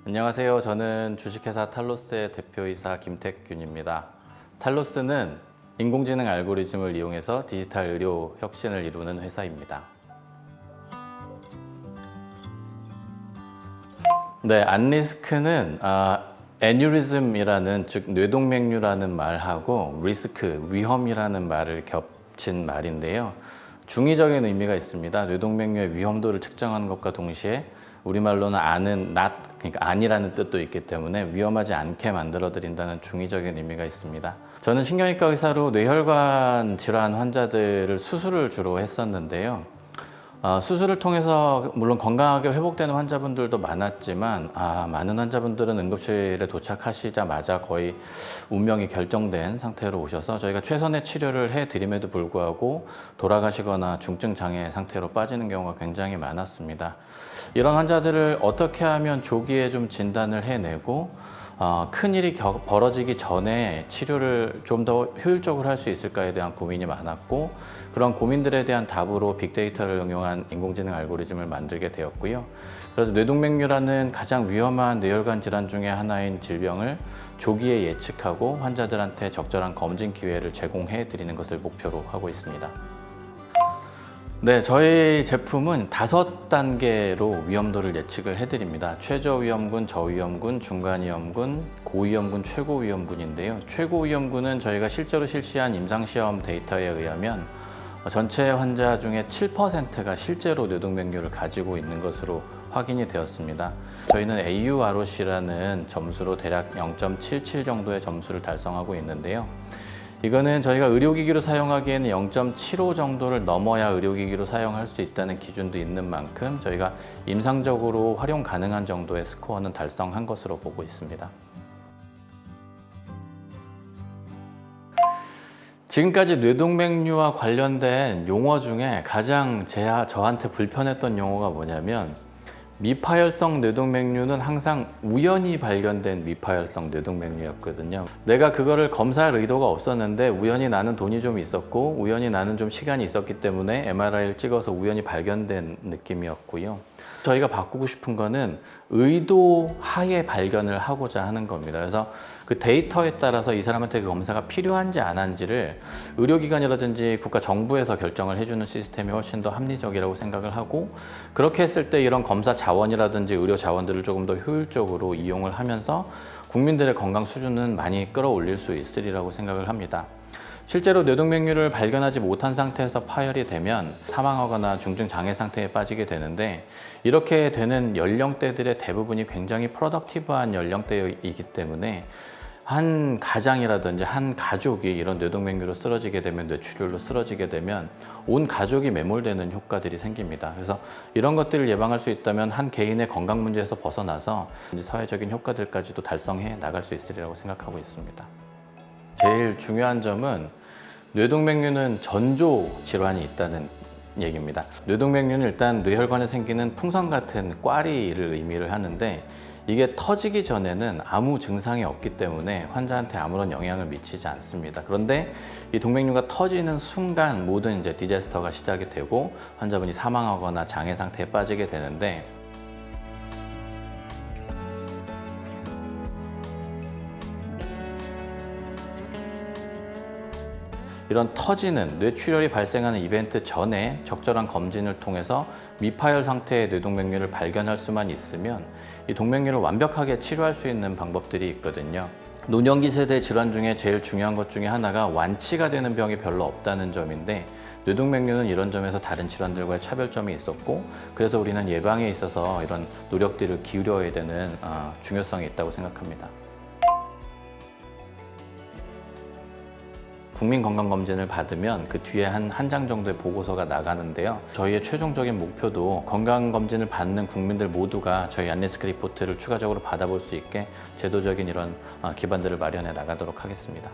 안녕하세요. 저는 주식회사 탈로스의 대표이사 김택균입니다. 탈로스는 인공지능 알고리즘을 이용해서 디지털 의료 혁신을 이루는 회사입니다. 네, 안리스크는 애뉴리즘이라는 즉 뇌동맥류라는 말하고 리스크, 위험이라는 말을 겹친 말인데요. 중의적인 의미가 있습니다. 뇌동맥류의 위험도를 측정하는 것과 동시에 우리말로는 그러니까 아니라는 뜻도 있기 때문에 위험하지 않게 만들어 드린다는 중의적인 의미가 있습니다. 저는 신경외과 의사로 뇌혈관 질환 환자들을 수술을 주로 했었는데요. 수술을 통해서 물론 건강하게 회복되는 환자분들도 많았지만 많은 환자분들은 응급실에 도착하시자마자 거의 운명이 결정된 상태로 오셔서 저희가 최선의 치료를 해드림에도 불구하고 돌아가시거나 중증 장애 상태로 빠지는 경우가 굉장히 많았습니다. 이런 환자들을 어떻게 하면 조기에 좀 진단을 해내고 큰일이 벌어지기 전에 치료를 좀 더 효율적으로 할 수 있을까에 대한 고민이 많았고, 그런 고민들에 대한 답으로 빅데이터를 응용한 인공지능 알고리즘을 만들게 되었고요. 그래서 뇌동맥류라는 가장 위험한 뇌혈관 질환 중에 하나인 질병을 조기에 예측하고 환자들한테 적절한 검진 기회를 제공해 드리는 것을 목표로 하고 있습니다. 네, 저희 제품은 5단계로 위험도를 예측을 해드립니다. 최저위험군, 저위험군, 중간위험군, 고위험군, 최고위험군인데요. 최고위험군은 저희가 실제로 실시한 임상시험 데이터에 의하면 전체 환자 중에 7%가 실제로 뇌동맥류를 가지고 있는 것으로 확인이 되었습니다. 저희는 AUROC라는 점수로 대략 0.77 정도의 점수를 달성하고 있는데요. 이거는 저희가 의료기기로 사용하기에는 0.75 정도를 넘어야 의료기기로 사용할 수 있다는 기준도 있는 만큼 저희가 임상적으로 활용 가능한 정도의 스코어는 달성한 것으로 보고 있습니다. 지금까지 뇌동맥류와 관련된 용어 중에 가장 저한테 불편했던 용어가 뭐냐면, 미파열성 뇌동맥류는 항상 우연히 발견된 미파열성 뇌동맥류였거든요. 내가 그거를 검사할 의도가 없었는데 우연히 나는 돈이 좀 있었고 우연히 나는 좀 시간이 있었기 때문에 MRI를 찍어서 우연히 발견된 느낌이었고요. 저희가 바꾸고 싶은 거는 의도하에 발견을 하고자 하는 겁니다. 그래서 그 데이터에 따라서 이 사람한테 그 검사가 필요한지 안 한지를 의료기관이라든지 국가 정부에서 결정을 해주는 시스템이 훨씬 더 합리적이라고 생각을 하고, 그렇게 했을 때 이런 검사 자원이라든지 의료 자원들을 조금 더 효율적으로 이용을 하면서 국민들의 건강 수준은 많이 끌어올릴 수 있으리라고 생각을 합니다. 실제로 뇌동맥류를 발견하지 못한 상태에서 파열이 되면 사망하거나 중증 장애 상태에 빠지게 되는데, 이렇게 되는 연령대들의 대부분이 굉장히 프로덕티브한 연령대이기 때문에 한 가장이라든지 한 가족이 이런 뇌동맥류로 쓰러지게 되면, 뇌출혈로 쓰러지게 되면 온 가족이 매몰되는 효과들이 생깁니다. 그래서 이런 것들을 예방할 수 있다면 한 개인의 건강 문제에서 벗어나서 사회적인 효과들까지도 달성해 나갈 수 있으리라고 생각하고 있습니다. 제일 중요한 점은 뇌동맥류는 전조 질환이 있다는 얘기입니다. 뇌동맥류는 일단 뇌혈관에 생기는 풍선 같은 꽈리를 의미를 하는데, 이게 터지기 전에는 아무 증상이 없기 때문에 환자한테 아무런 영향을 미치지 않습니다. 그런데 이 동맥류가 터지는 순간 모든 디제스터가 시작이 되고 환자분이 사망하거나 장애 상태에 빠지게 되는데, 이런 터지는 뇌출혈이 발생하는 이벤트 전에 적절한 검진을 통해서 미파열 상태의 뇌동맥류를 발견할 수만 있으면 이 동맥류를 완벽하게 치료할 수 있는 방법들이 있거든요. 노년기 세대 질환 중에 제일 중요한 것 중에 하나가 완치가 되는 병이 별로 없다는 점인데, 뇌동맥류는 이런 점에서 다른 질환들과의 차별점이 있었고, 그래서 우리는 예방에 있어서 이런 노력들을 기울여야 되는 중요성이 있다고 생각합니다. 국민건강검진을 받으면 그 뒤에 한 장 정도의 보고서가 나가는데요. 저희의 최종적인 목표도 건강검진을 받는 국민들 모두가 저희 안리스크 리포트를 추가적으로 받아볼 수 있게 제도적인 이런 기반들을 마련해 나가도록 하겠습니다.